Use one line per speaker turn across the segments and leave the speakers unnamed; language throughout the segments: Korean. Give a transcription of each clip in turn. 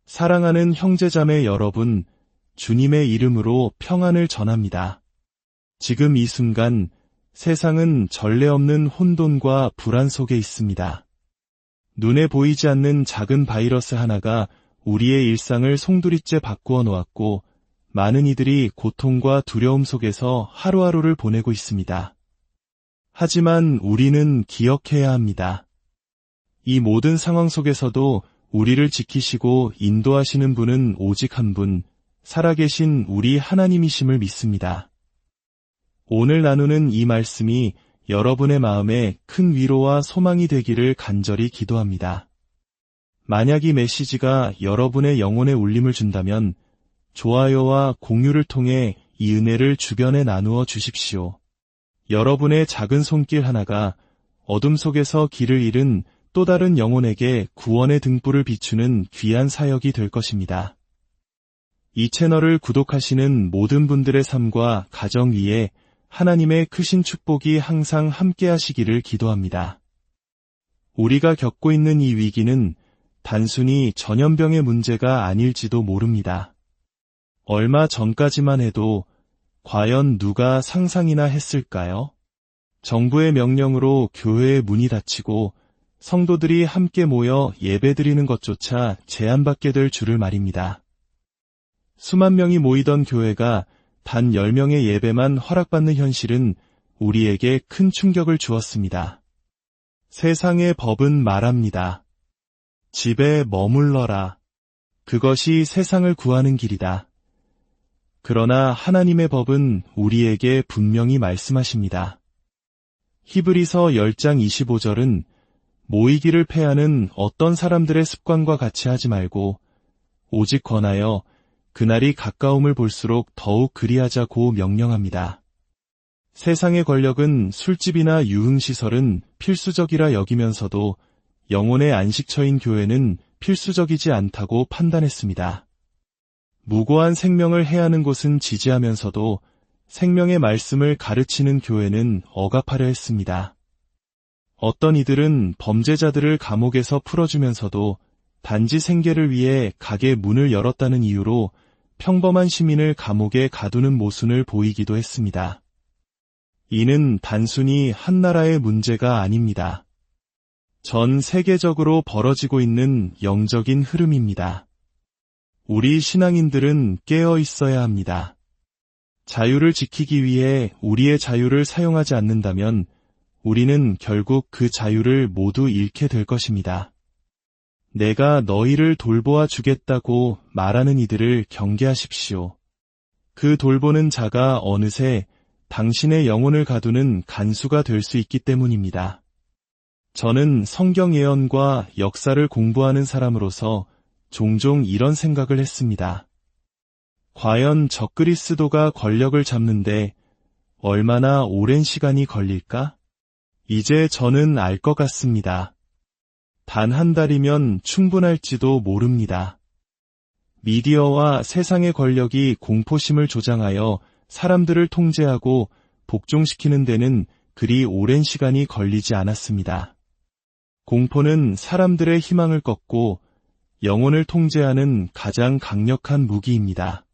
사랑하는 형제자매 여러분, 주님의 이름으로 평안을 전합니다. 지금 이 순간 세상은 전례 없는 혼돈과 불안 속에 있습니다. 눈에 보이지 않는 작은 바이러스 하나가 우리의 일상을 송두리째 바꾸어 놓았고, 많은 이들이 고통과 두려움 속에서 하루하루를 보내고 있습니다. 하지만 우리는 기억해야 합니다. 이 모든 상황 속에서도 우리를 지키시고 인도하시는 분은 오직 한 분, 살아계신 우리 하나님이심을 믿습니다. 오늘 나누는 이 말씀이 여러분의 마음에 큰 위로와 소망이 되기를 간절히 기도합니다. 만약 이 메시지가 여러분의 영혼에 울림을 준다면 좋아요와 공유를 통해 이 은혜를 주변에 나누어 주십시오. 여러분의 작은 손길 하나가 어둠 속에서 길을 잃은 또 다른 영혼에게 구원의 등불을 비추는 귀한 사역이 될 것입니다. 이 채널을 구독하시는 모든 분들의 삶과 가정 위에 하나님의 크신 축복이 항상 함께 하시기를 기도합니다. 우리가 겪고 있는 이 위기는 단순히 전염병의 문제가 아닐지도 모릅니다. 얼마 전까지만 해도 과연 누가 상상이나 했을까요? 정부의 명령으로 교회의 문이 닫히고 성도들이 함께 모여 예배드리는 것조차 제한받게 될 줄을 말입니다. 수만 명이 모이던 교회가 단 10명의 예배만 허락받는 현실은 우리에게 큰 충격을 주었습니다. 세상의 법은 말합니다. 집에 머물러라. 그것이 세상을 구하는 길이다. 그러나 하나님의 법은 우리에게 분명히 말씀하십니다. 히브리서 10장 25절은 모이기를 패하는 어떤 사람들의 습관과 같이 하지 말고 오직 권하여 그날이 가까움을 볼수록 더욱 그리하자고 명령합니다. 세상의 권력은 술집이나 유흥시설은 필수적이라 여기면서도 영혼의 안식처인 교회는 필수적이지 않다고 판단했습니다. 무고한 생명을 해하는 곳은 지지하면서도 생명의 말씀을 가르치는 교회는 억압하려 했습니다. 어떤 이들은 범죄자들을 감옥에서 풀어주면서도 단지 생계를 위해 가게 문을 열었다는 이유로 평범한 시민을 감옥에 가두는 모순을 보이기도 했습니다. 이는 단순히 한 나라의 문제가 아닙니다. 전 세계적으로 벌어지고 있는 영적인 흐름입니다. 우리 신앙인들은 깨어 있어야 합니다. 자유를 지키기 위해 우리의 자유를 사용하지 않는다면 우리는 결국 그 자유를 모두 잃게 될 것입니다. 내가 너희를 돌보아 주겠다고 말하는 이들을 경계하십시오. 그 돌보는 자가 어느새 당신의 영혼을 가두는 간수가 될 수 있기 때문입니다. 저는 성경 예언과 역사를 공부하는 사람으로서 종종 이런 생각을 했습니다. 과연 적그리스도가 권력을 잡는데 얼마나 오랜 시간이 걸릴까? 이제 저는 알 것 같습니다. 단 한 달이면 충분할지도 모릅니다. 미디어와 세상의 권력이 공포심을 조장하여 사람들을 통제하고 복종시키는 데는 그리 오랜 시간이 걸리지 않았습니다. 공포는 사람들의 희망을 꺾고 영혼을 통제하는 가장 강력한 무기입니다.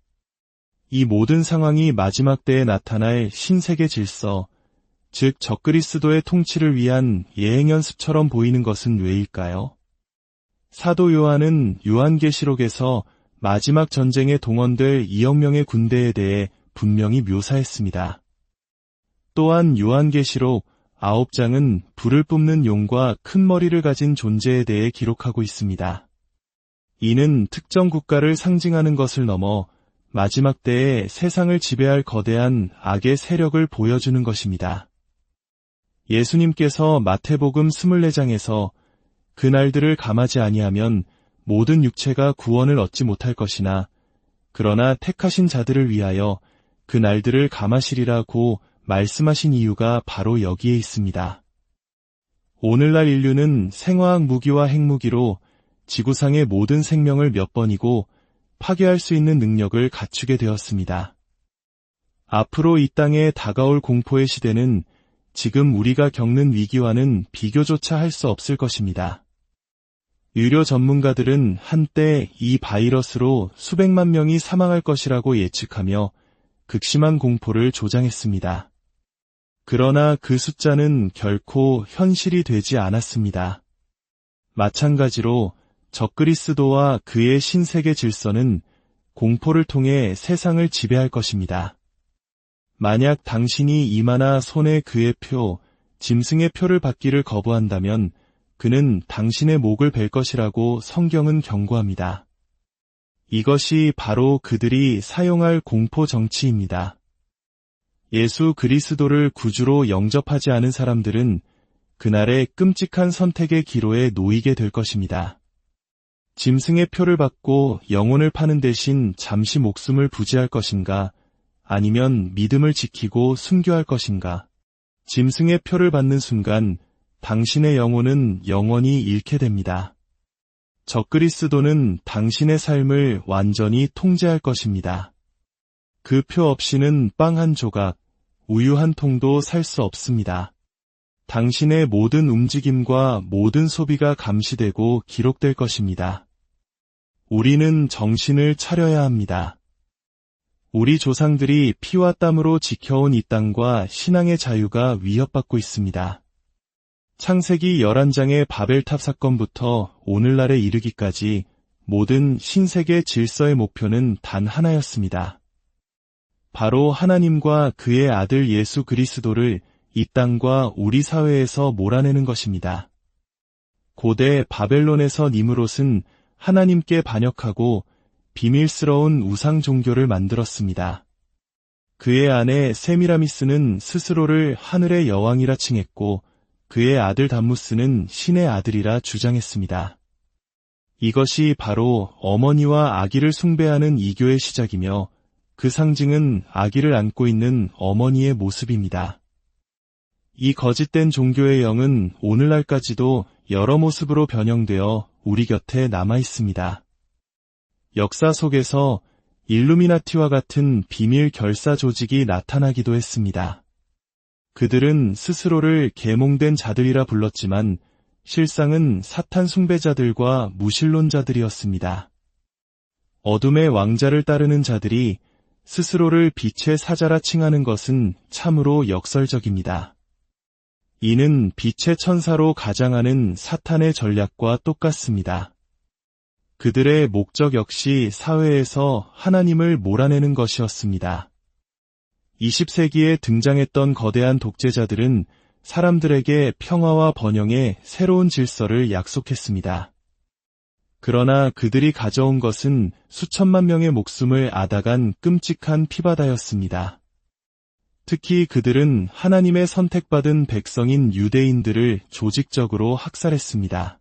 이 모든 상황이 마지막 때에 나타날 신세계 질서, 즉 적그리스도의 통치를 위한 예행 연습처럼 보이는 것은 왜일까요? 사도 요한은 요한계시록에서 마지막 전쟁에 동원될 2억 명의 군대에 대해 분명히 묘사했습니다. 또한 요한계시록 9장은 불을 뿜는 용과 큰 머리를 가진 존재에 대해 기록하고 있습니다. 이는 특정 국가를 상징하는 것을 넘어 마지막 때에 세상을 지배할 거대한 악의 세력을 보여주는 것입니다. 예수님께서 마태복음 24장에서 그날들을 감하지 아니하면 모든 육체가 구원을 얻지 못할 것이나 그러나 택하신 자들을 위하여 그날들을 감하시리라고 말씀하신 이유가 바로 여기에 있습니다. 오늘날 인류는 생화학 무기와 핵무기로 지구상의 모든 생명을 몇 번이고 파괴할 수 있는 능력을 갖추게 되었습니다. 앞으로 이 땅에 다가올 공포의 시대는 지금 우리가 겪는 위기와는 비교조차 할 수 없을 것입니다. 의료 전문가들은 한때 이 바이러스로 수백만 명이 사망할 것이라고 예측하며 극심한 공포를 조장했습니다. 그러나 그 숫자는 결코 현실이 되지 않았습니다. 마찬가지로 적그리스도와 그의 신세계 질서는 공포를 통해 세상을 지배할 것입니다. 만약 당신이 이마나 손에 그의 표, 짐승의 표를 받기를 거부한다면 그는 당신의 목을 벨 것이라고 성경은 경고합니다. 이것이 바로 그들이 사용할 공포 정치입니다. 예수 그리스도를 구주로 영접하지 않은 사람들은 그날의 끔찍한 선택의 기로에 놓이게 될 것입니다. 짐승의 표를 받고 영혼을 파는 대신 잠시 목숨을 부지할 것인가, 아니면 믿음을 지키고 순교할 것인가. 짐승의 표를 받는 순간 당신의 영혼은 영원히 잃게 됩니다. 적그리스도는 당신의 삶을 완전히 통제할 것입니다. 그 표 없이는 빵 한 조각, 우유 한 통도 살 수 없습니다. 당신의 모든 움직임과 모든 소비가 감시되고 기록될 것입니다. 우리는 정신을 차려야 합니다. 우리 조상들이 피와 땀으로 지켜온 이 땅과 신앙의 자유가 위협받고 있습니다. 창세기 11장의 바벨탑 사건부터 오늘날에 이르기까지 모든 신세계 질서의 목표는 단 하나였습니다. 바로 하나님과 그의 아들 예수 그리스도를 이 땅과 우리 사회에서 몰아내는 것입니다. 고대 바벨론에서 니므롯은 하나님께 반역하고 비밀스러운 우상 종교를 만들었습니다. 그의 아내 세미라미스는 스스로를 하늘의 여왕이라 칭했고 그의 아들 담무스는 신의 아들이라 주장했습니다. 이것이 바로 어머니와 아기를 숭배하는 이교의 시작이며 그 상징은 아기를 안고 있는 어머니의 모습입니다. 이 거짓된 종교의 영은 오늘날까지도 여러 모습으로 변형되어 우리 곁에 남아 있습니다. 역사 속에서 일루미나티와 같은 비밀 결사 조직이 나타나기도 했습니다. 그들은 스스로를 계몽된 자들이라 불렀지만 실상은 사탄 숭배자들과 무신론자들이었습니다. 어둠의 왕자를 따르는 자들이 스스로를 빛의 사자라 칭하는 것은 참으로 역설적입니다. 이는 빛의 천사로 가장하는 사탄의 전략과 똑같습니다. 그들의 목적 역시 사회에서 하나님을 몰아내는 것이었습니다. 20세기에 등장했던 거대한 독재자들은 사람들에게 평화와 번영의 새로운 질서를 약속했습니다. 그러나 그들이 가져온 것은 수천만 명의 목숨을 앗아간 끔찍한 피바다였습니다. 특히 그들은 하나님의 선택받은 백성인 유대인들을 조직적으로 학살했습니다.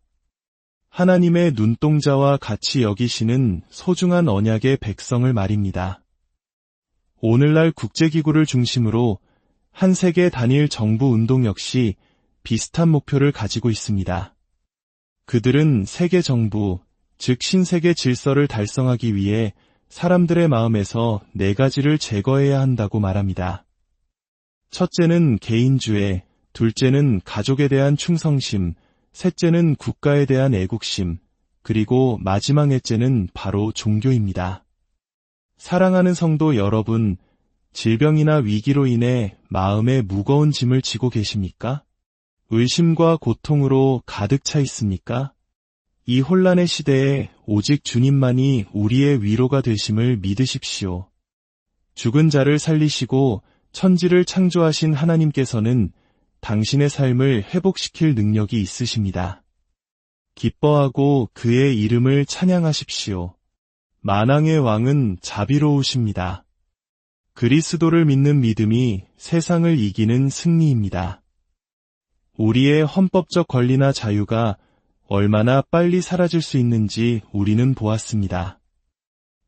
하나님의 눈동자와 같이 여기시는 소중한 언약의 백성을 말입니다. 오늘날 국제기구를 중심으로 한 세계 단일 정부 운동 역시 비슷한 목표를 가지고 있습니다. 그들은 세계 정부, 즉 신세계 질서를 달성하기 위해 사람들의 마음에서 4가지를 제거해야 한다고 말합니다. 첫째는 개인주의, 둘째는 가족에 대한 충성심, 셋째는 국가에 대한 애국심, 그리고 마지막 넷째는 바로 종교입니다. 사랑하는 성도 여러분, 질병이나 위기로 인해 마음에 무거운 짐을 지고 계십니까? 의심과 고통으로 가득 차 있습니까? 이 혼란의 시대에 오직 주님만이 우리의 위로가 되심을 믿으십시오. 죽은 자를 살리시고 천지를 창조하신 하나님께서는 당신의 삶을 회복시킬 능력이 있으십니다. 기뻐하고 그의 이름을 찬양하십시오. 만왕의 왕은 자비로우십니다. 그리스도를 믿는 믿음이 세상을 이기는 승리입니다. 우리의 헌법적 권리나 자유가 얼마나 빨리 사라질 수 있는지 우리는 보았습니다.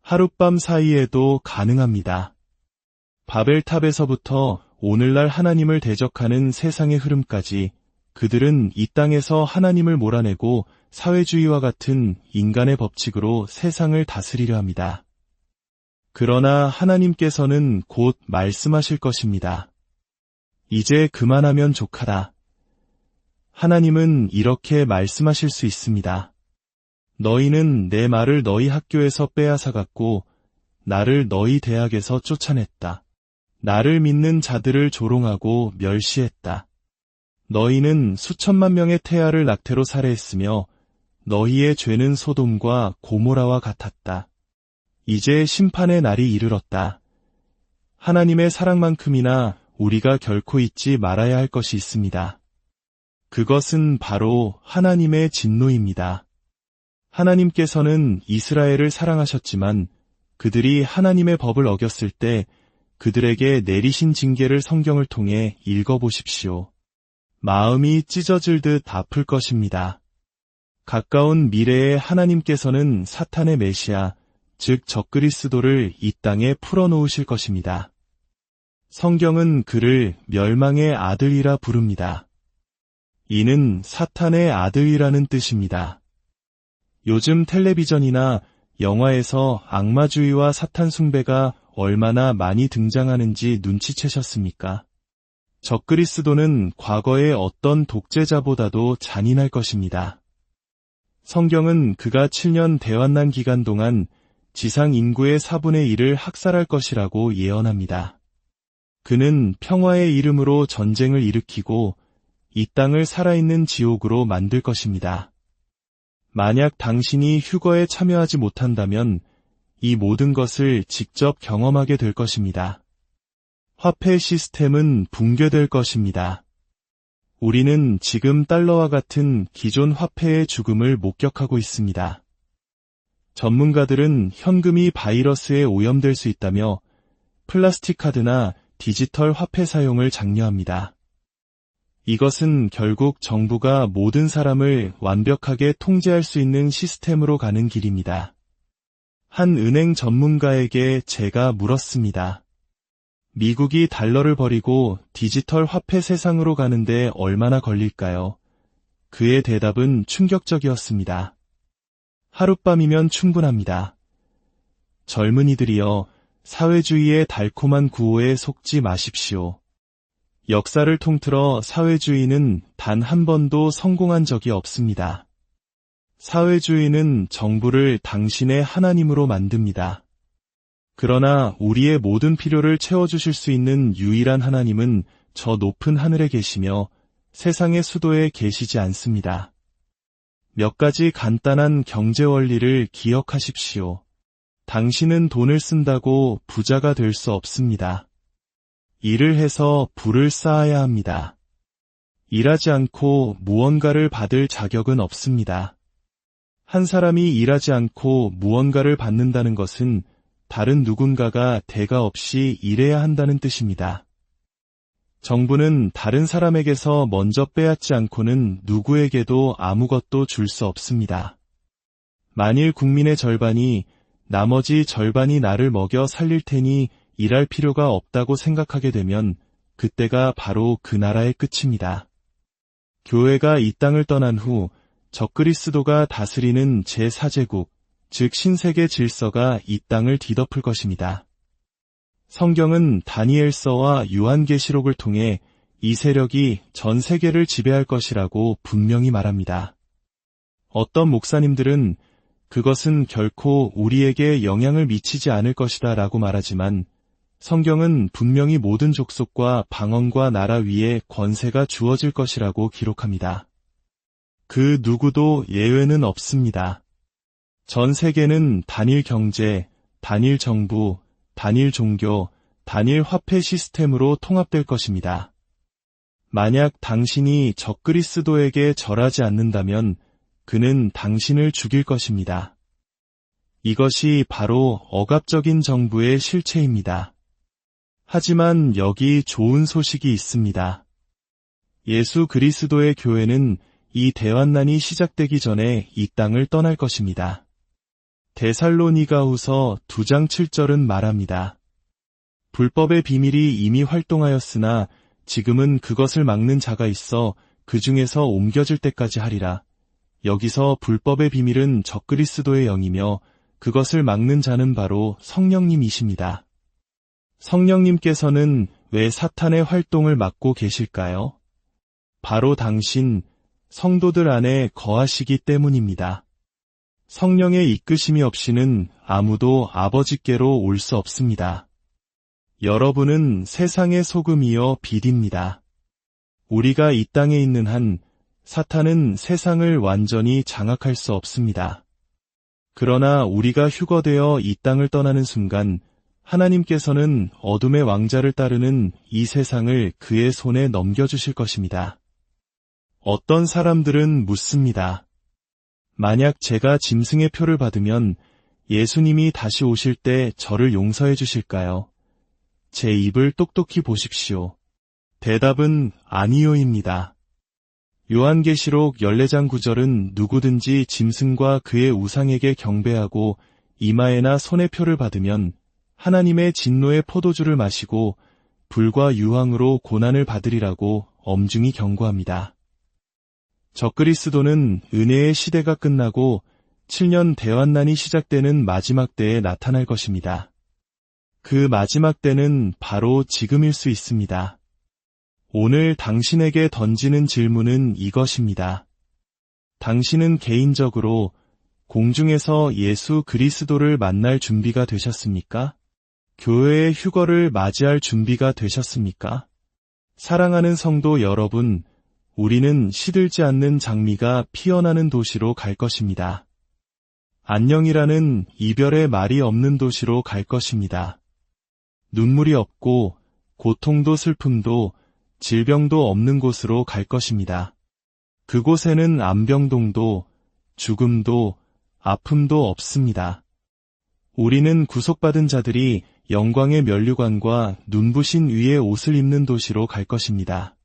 하룻밤 사이에도 가능합니다. 바벨탑에서부터 오늘날 하나님을 대적하는 세상의 흐름까지 그들은 이 땅에서 하나님을 몰아내고 사회주의와 같은 인간의 법칙으로 세상을 다스리려 합니다. 그러나 하나님께서는 곧 말씀하실 것입니다. 이제 그만하면 족하다. 하나님은 이렇게 말씀하실 수 있습니다. 너희는 내 말을 너희 학교에서 빼앗아갔고 나를 너희 대학에서 쫓아냈다. 나를 믿는 자들을 조롱하고 멸시했다. 너희는 수천만 명의 태아를 낙태로 살해했으며 너희의 죄는 소돔과 고모라와 같았다. 이제 심판의 날이 이르렀다. 하나님의 사랑만큼이나 우리가 결코 잊지 말아야 할 것이 있습니다. 그것은 바로 하나님의 진노입니다. 하나님께서는 이스라엘을 사랑하셨지만 그들이 하나님의 법을 어겼을 때 그들에게 내리신 징계를 성경을 통해 읽어보십시오. 마음이 찢어질 듯 아플 것입니다. 가까운 미래에 하나님께서는 사탄의 메시아, 즉 적그리스도를 이 땅에 풀어놓으실 것입니다. 성경은 그를 멸망의 아들이라 부릅니다. 이는 사탄의 아들이라는 뜻입니다. 요즘 텔레비전이나 영화에서 악마주의와 사탄 숭배가 얼마나 많이 등장하는지 눈치채셨습니까? 적그리스도는 과거의 어떤 독재자보다도 잔인할 것입니다. 성경은 그가 7년 대환난 기간 동안 지상 인구의 4분의 1을 학살할 것이라고 예언합니다. 그는 평화의 이름으로 전쟁을 일으키고 이 땅을 살아있는 지옥으로 만들 것입니다. 만약 당신이 휴거에 참여하지 못한다면 이 모든 것을 직접 경험하게 될 것입니다. 화폐 시스템은 붕괴될 것입니다. 우리는 지금 달러와 같은 기존 화폐의 죽음을 목격하고 있습니다. 전문가들은 현금이 바이러스에 오염될 수 있다며 플라스틱 카드나 디지털 화폐 사용을 장려합니다. 이것은 결국 정부가 모든 사람을 완벽하게 통제할 수 있는 시스템으로 가는 길입니다. 한 은행 전문가에게 제가 물었습니다. 미국이 달러를 버리고 디지털 화폐 세상으로 가는데 얼마나 걸릴까요? 그의 대답은 충격적이었습니다. 하룻밤이면 충분합니다. 젊은이들이여, 사회주의의 달콤한 구호에 속지 마십시오. 역사를 통틀어 사회주의는 단 한 번도 성공한 적이 없습니다. 사회주의는 정부를 당신의 하나님으로 만듭니다. 그러나 우리의 모든 필요를 채워주실 수 있는 유일한 하나님은 저 높은 하늘에 계시며 세상의 수도에 계시지 않습니다. 몇 가지 간단한 경제 원리를 기억하십시오. 당신은 돈을 쓴다고 부자가 될 수 없습니다. 일을 해서 부를 쌓아야 합니다. 일하지 않고 무언가를 받을 자격은 없습니다. 한 사람이 일하지 않고 무언가를 받는다는 것은 다른 누군가가 대가 없이 일해야 한다는 뜻입니다. 정부는 다른 사람에게서 먼저 빼앗지 않고는 누구에게도 아무것도 줄 수 없습니다. 만일 국민의 절반이 나머지 절반이 나를 먹여 살릴 테니 일할 필요가 없다고 생각하게 되면 그때가 바로 그 나라의 끝입니다. 교회가 이 땅을 떠난 후 적그리스도가 다스리는 제4제국, 즉 신세계 질서가 이 땅을 뒤덮을 것입니다. 성경은 다니엘서와 요한계시록을 통해 이 세력이 전 세계를 지배할 것이라고 분명히 말합니다. 어떤 목사님들은 그것은 결코 우리에게 영향을 미치지 않을 것이다 라고 말하지만 성경은 분명히 모든 족속과 방언과 나라 위에 권세가 주어질 것이라고 기록합니다. 그 누구도 예외는 없습니다. 전 세계는 단일 경제, 단일 정부, 단일 종교, 단일 화폐 시스템으로 통합될 것입니다. 만약 당신이 적그리스도에게 절하지 않는다면 그는 당신을 죽일 것입니다. 이것이 바로 억압적인 정부의 실체입니다. 하지만 여기 좋은 소식이 있습니다. 예수 그리스도의 교회는 이 대환난이 시작되기 전에 이 땅을 떠날 것입니다. 데살로니가후서 2장 7절은 말합니다. 불법의 비밀이 이미 활동하였으나 지금은 그것을 막는 자가 있어 그 중에서 옮겨질 때까지 하리라. 여기서 불법의 비밀은 적그리스도의 영이며 그것을 막는 자는 바로 성령님이십니다. 성령님께서는 왜 사탄의 활동을 막고 계실까요? 바로 당신, 성도들 안에 거하시기 때문입니다. 성령의 이끄심이 없이는 아무도 아버지께로 올 수 없습니다. 여러분은 세상의 소금이요 빛입니다. 우리가 이 땅에 있는 한 사탄은 세상을 완전히 장악할 수 없습니다. 그러나 우리가 휴거되어 이 땅을 떠나는 순간 하나님께서는 어둠의 왕자를 따르는 이 세상을 그의 손에 넘겨주실 것입니다. 어떤 사람들은 묻습니다. 만약 제가 짐승의 표를 받으면 예수님이 다시 오실 때 저를 용서해 주실까요? 제 입을 똑똑히 보십시오. 대답은 아니요입니다. 요한계시록 14장 9절은 누구든지 짐승과 그의 우상에게 경배하고 이마에나 손에 표를 받으면 하나님의 진노의 포도주를 마시고 불과 유황으로 고난을 받으리라고 엄중히 경고합니다. 적그리스도는 은혜의 시대가 끝나고 7년 대환난이 시작되는 마지막 때에 나타날 것입니다. 그 마지막 때는 바로 지금일 수 있습니다. 오늘 당신에게 던지는 질문은 이것입니다. 당신은 개인적으로 공중에서 예수 그리스도를 만날 준비가 되셨습니까? 교회의 휴거를 맞이할 준비가 되셨습니까? 사랑하는 성도 여러분, 우리는 시들지 않는 장미가 피어나는 도시로 갈 것입니다. 안녕이라는 이별의 말이 없는 도시로 갈 것입니다. 눈물이 없고 고통도 슬픔도 질병도 없는 곳으로 갈 것입니다. 그곳에는 암병동도 죽음도 아픔도 없습니다. 우리는 구속받은 자들이 영광의 면류관과 눈부신 위의 옷을 입는 도시로 갈 것입니다.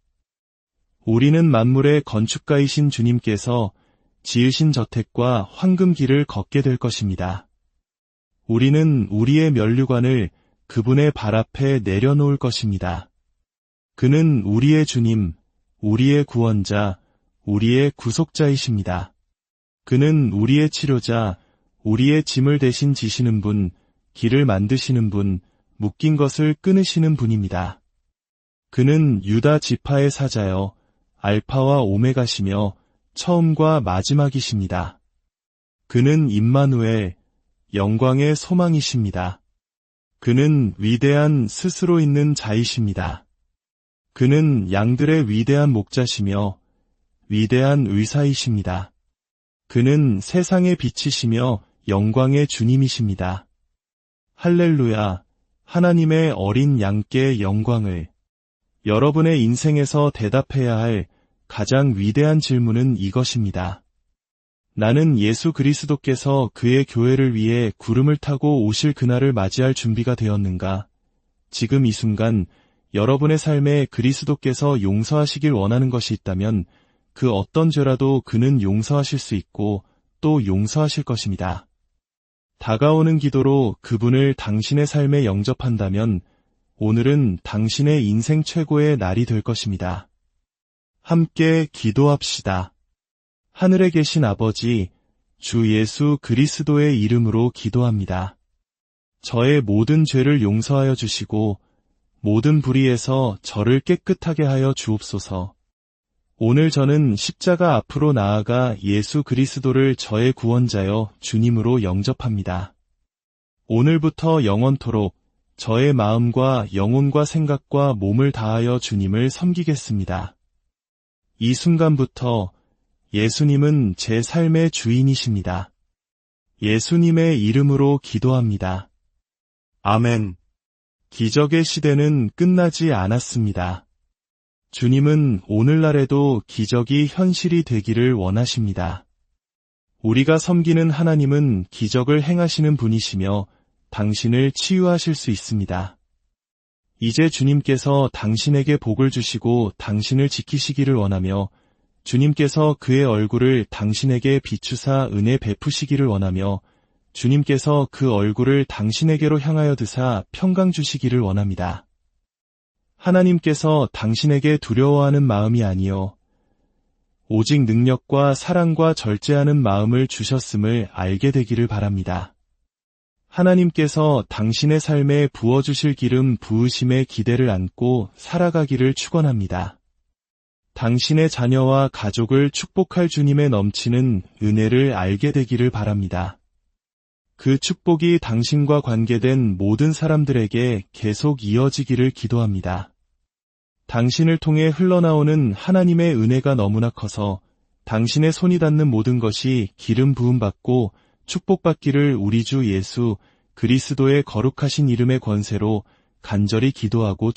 우리는 만물의 건축가이신 주님께서 지으신 저택과 황금길을 걷게 될 것입니다. 우리는 우리의 면류관을 그분의 발 앞에 내려놓을 것입니다. 그는 우리의 주님, 우리의 구원자, 우리의 구속자이십니다. 그는 우리의 치료자, 우리의 짐을 대신 지시는 분, 길을 만드시는 분, 묶인 것을 끊으시는 분입니다. 그는 유다 지파의 사자여, 알파와 오메가시며 처음과 마지막이십니다. 그는 임마누엘, 영광의 소망이십니다. 그는 위대한 스스로 있는 자이십니다. 그는 양들의 위대한 목자시며 위대한 의사이십니다. 그는 세상의 빛이시며 영광의 주님이십니다. 할렐루야, 하나님의 어린 양께 영광을. 여러분의 인생에서 대답해야 할 가장 위대한 질문은 이것입니다. 나는 예수 그리스도께서 그의 교회를 위해 구름을 타고 오실 그날을 맞이할 준비가 되었는가? 지금 이 순간 여러분의 삶에 그리스도께서 용서하시길 원하는 것이 있다면 그 어떤 죄라도 그는 용서하실 수 있고 또 용서하실 것입니다. 다가오는 기도로 그분을 당신의 삶에 영접한다면 오늘은 당신의 인생 최고의 날이 될 것입니다. 함께 기도합시다. 하늘에 계신 아버지, 주 예수 그리스도의 이름으로 기도합니다. 저의 모든 죄를 용서하여 주시고 모든 불의에서 저를 깨끗하게 하여 주옵소서. 오늘 저는 십자가 앞으로 나아가 예수 그리스도를 저의 구원자여 주님으로 영접합니다. 오늘부터 영원토록 저의 마음과 영혼과 생각과 몸을 다하여 주님을 섬기겠습니다. 이 순간부터 예수님은 제 삶의 주인이십니다. 예수님의 이름으로 기도합니다. 아멘. 기적의 시대는 끝나지 않았습니다. 주님은 오늘날에도 기적이 현실이 되기를 원하십니다. 우리가 섬기는 하나님은 기적을 행하시는 분이시며 당신을 치유하실 수 있습니다. 이제 주님께서 당신에게 복을 주시고 당신을 지키시기를 원하며 주님께서 그의 얼굴을 당신에게 비추사 은혜 베푸시기를 원하며 주님께서 그 얼굴을 당신에게로 향하여 드사 평강 주시기를 원합니다. 하나님께서 당신에게 두려워하는 마음이 아니요 오직 능력과 사랑과 절제하는 마음을 주셨음을 알게 되기를 바랍니다. 하나님께서 당신의 삶에 부어주실 기름 부으심의 기대를 안고 살아가기를 축원합니다. 당신의 자녀와 가족을 축복할 주님의 넘치는 은혜를 알게 되기를 바랍니다. 그 축복이 당신과 관계된 모든 사람들에게 계속 이어지기를 기도합니다. 당신을 통해 흘러나오는 하나님의 은혜가 너무나 커서 당신의 손이 닿는 모든 것이 기름 부음 받고 축복받기를 우리 주 예수 그리스도의 거룩하신 이름의 권세로 간절히 기도하고